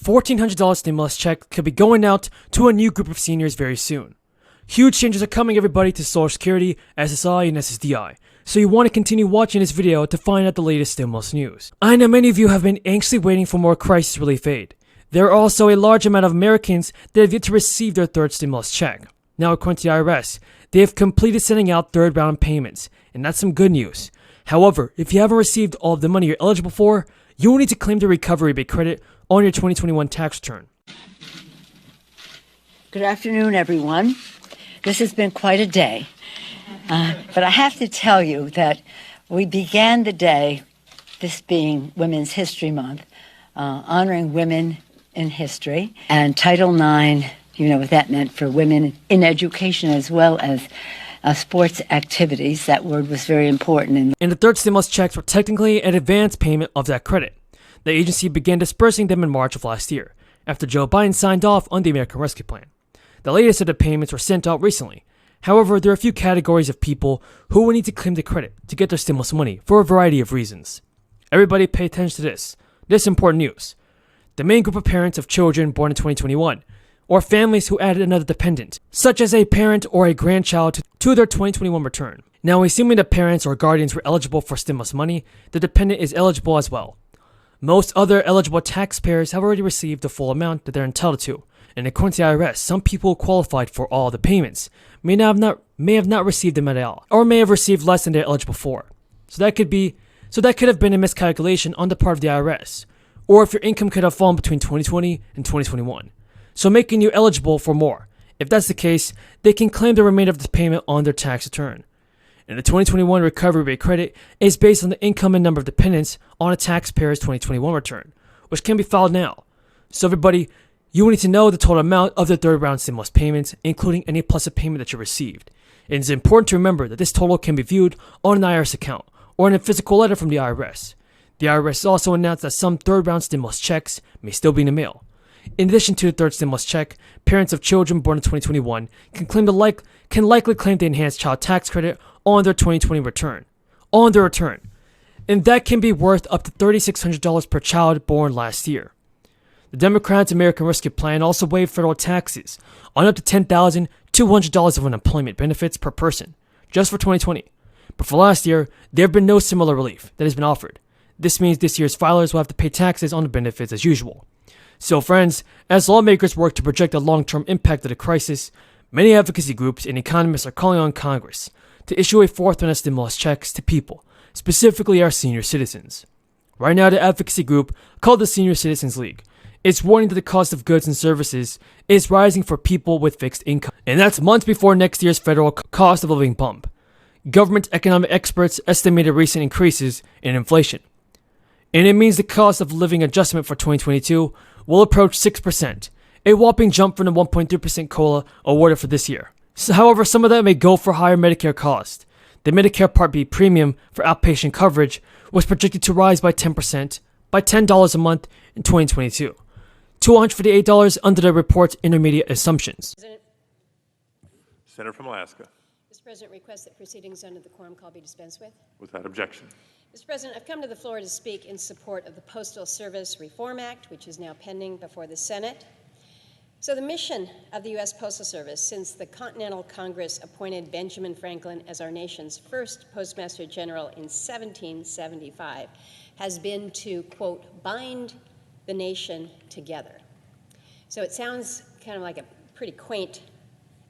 $1,400 stimulus check could be going out to a new group of seniors very soon. Huge changes are coming, everybody, to Social Security, SSI, and SSDI, so you want to continue watching this video to find out the latest stimulus news. I know many of you have been anxiously waiting for more crisis relief aid. There are also a large amount of Americans that have yet to receive their third stimulus check. Now, according to the IRS, they have completed sending out third round payments, and that's some good news. However, if you haven't received all of the money you're eligible for, you will need to claim the recovery rebate credit on your 2021 tax return. Good afternoon, everyone. This has been quite a day, but I have to tell you that we began the day, this being Women's History Month, honoring women in history, and Title IX, you know what that meant for women in education as well as sports activities. That word was very important. And the third stimulus checks were technically an advance payment of that credit. The agency began dispersing them in March of last year, after Joe Biden signed off on the American Rescue Plan. The latest of the payments were sent out recently. However, there are a few categories of people who will need to claim the credit to get their stimulus money for a variety of reasons. Everybody pay attention to this important news. The main group of parents of children born in 2021, or families who added another dependent, such as a parent or a grandchild to their 2021 return. Now, assuming the parents or guardians were eligible for stimulus money, the dependent is eligible as well. Most other eligible taxpayers have already received the full amount that they're entitled to, and according to the IRS, some people qualified for all the payments may have not received them at all, or may have received less than they're eligible for. So that could have been a miscalculation on the part of the IRS, or if your income could have fallen between 2020 and 2021, so making you eligible for more. If that's the case, they can claim the remainder of the payment on their tax return. And the 2021 recovery rate credit is based on the income and number of dependents on a taxpayer's 2021 return, which can be filed now. So everybody, you will need to know the total amount of the third round stimulus payments, including any plus of payment that you received. It is important to remember that this total can be viewed on an IRS account or in a physical letter from the IRS. The IRS also announced that some third round stimulus checks may still be in the mail. In addition to the third stimulus check, parents of children born in 2021 can likely claim the enhanced child tax credit on their 2020 return. And that can be worth up to $3,600 per child born last year. The Democrats' American Rescue Plan also waived federal taxes on up to $10,200 of unemployment benefits per person, just for 2020. But for last year, there have been no similar relief that has been offered. This means this year's filers will have to pay taxes on the benefits as usual. So friends, as lawmakers work to project the long-term impact of the crisis, many advocacy groups and economists are calling on Congress to issue a fourth round of stimulus checks to people, specifically our senior citizens. Right now, the advocacy group, called the Senior Citizens League, is warning that the cost of goods and services is rising for people with fixed income, and that's months before next year's federal cost of living bump. Government economic experts estimated recent increases in inflation, and it means the cost of living adjustment for 2022 will approach 6%, a whopping jump from the 1.3% COLA awarded for this year. However, some of that may go for higher Medicare cost. The Medicare Part B premium for outpatient coverage was projected to rise by 10%, by $10 a month in 2022, to $158 under the report's intermediate assumptions. Senator from Alaska. Mr. President, request that proceedings under the quorum call be dispensed with. Without objection. Mr. President, I've come to the floor to speak in support of the Postal Service Reform Act, which is now pending before the Senate. So the mission of the U.S. Postal Service since the Continental Congress appointed Benjamin Franklin as our nation's first Postmaster General in 1775 has been to, quote, bind the nation together. So it sounds kind of like a pretty quaint,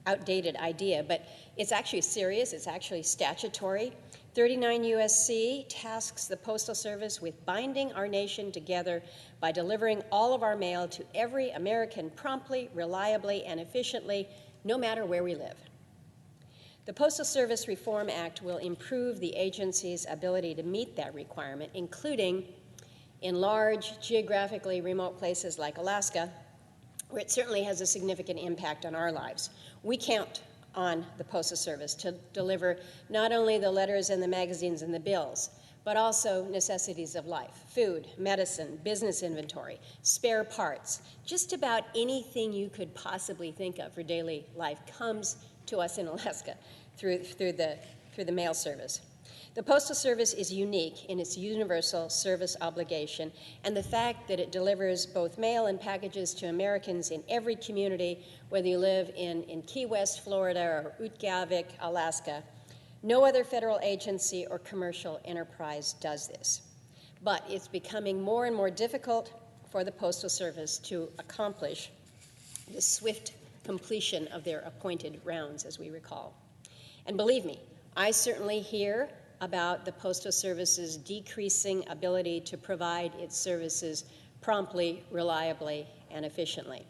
outdated idea, but it's actually serious, it's actually statutory. 39 U.S.C. tasks the Postal Service with binding our nation together by delivering all of our mail to every American promptly, reliably, and efficiently, no matter where we live. The Postal Service Reform Act will improve the agency's ability to meet that requirement, including in large, geographically remote places like Alaska, where it certainly has a significant impact on our lives. We count on the Postal Service to deliver not only the letters and the magazines and the bills, but also necessities of life, food, medicine, business inventory, spare parts. Just about anything you could possibly think of for daily life comes to us in Alaska through the mail service. The Postal Service is unique in its universal service obligation and the fact that it delivers both mail and packages to Americans in every community, whether you live in Key West, Florida, or Utqiagvik, Alaska. No other federal agency or commercial enterprise does this. But it's becoming more and more difficult for the Postal Service to accomplish the swift completion of their appointed rounds, as we recall. And believe me, I certainly hear about the Postal Service's decreasing ability to provide its services promptly, reliably, and efficiently.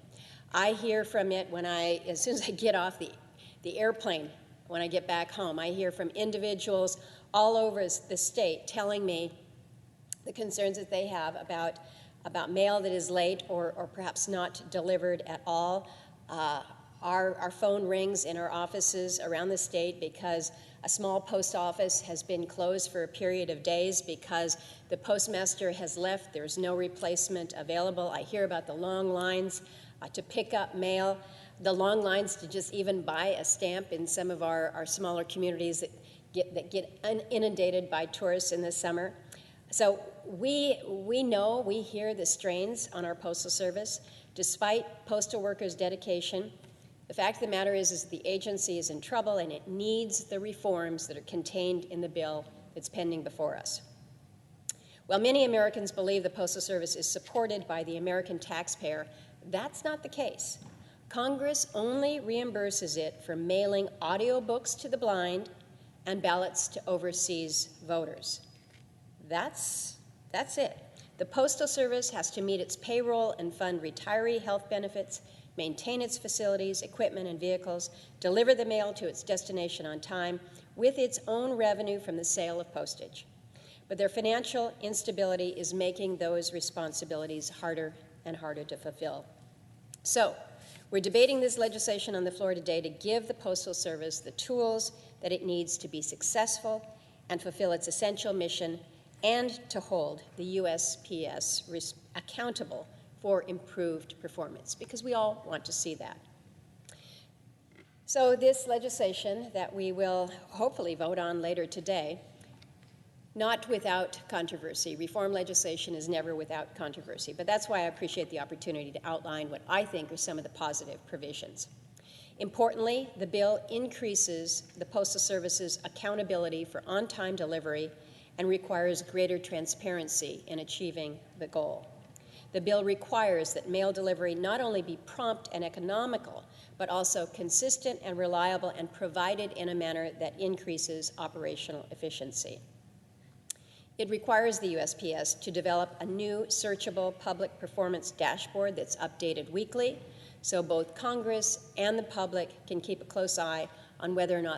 I hear from it as soon as I get off the airplane, when I get back home. I hear from individuals all over the state telling me the concerns that they have about mail that is late or perhaps not delivered at all. Our phone rings in our offices around the state because a small post office has been closed for a period of days because the postmaster has left. There's no replacement available. I hear about the long lines to pick up mail, the long lines to just even buy a stamp in some of our smaller communities that get inundated by tourists in the summer. So we hear the strains on our Postal Service. Despite postal workers' dedication, the fact of the matter is the agency is in trouble and it needs the reforms that are contained in the bill that's pending before us. While many Americans believe the Postal Service is supported by the American taxpayer, that's not the case. Congress only reimburses it for mailing audiobooks to the blind and ballots to overseas voters. That's it. The Postal Service has to meet its payroll and fund retiree health benefits, maintain its facilities, equipment, and vehicles, deliver the mail to its destination on time with its own revenue from the sale of postage. But their financial instability is making those responsibilities harder and harder to fulfill. So, we're debating this legislation on the floor today to give the Postal Service the tools that it needs to be successful and fulfill its essential mission and to hold the USPS accountable for improved performance, because we all want to see that. So this legislation that we will hopefully vote on later today, not without controversy. Reform legislation is never without controversy, but that's why I appreciate the opportunity to outline what I think are some of the positive provisions. Importantly, the bill increases the Postal Service's accountability for on-time delivery and requires greater transparency in achieving the goal. The bill requires that mail delivery not only be prompt and economical, but also consistent and reliable and provided in a manner that increases operational efficiency. It requires the USPS to develop a new searchable public performance dashboard that's updated weekly, so both Congress and the public can keep a close eye on whether or not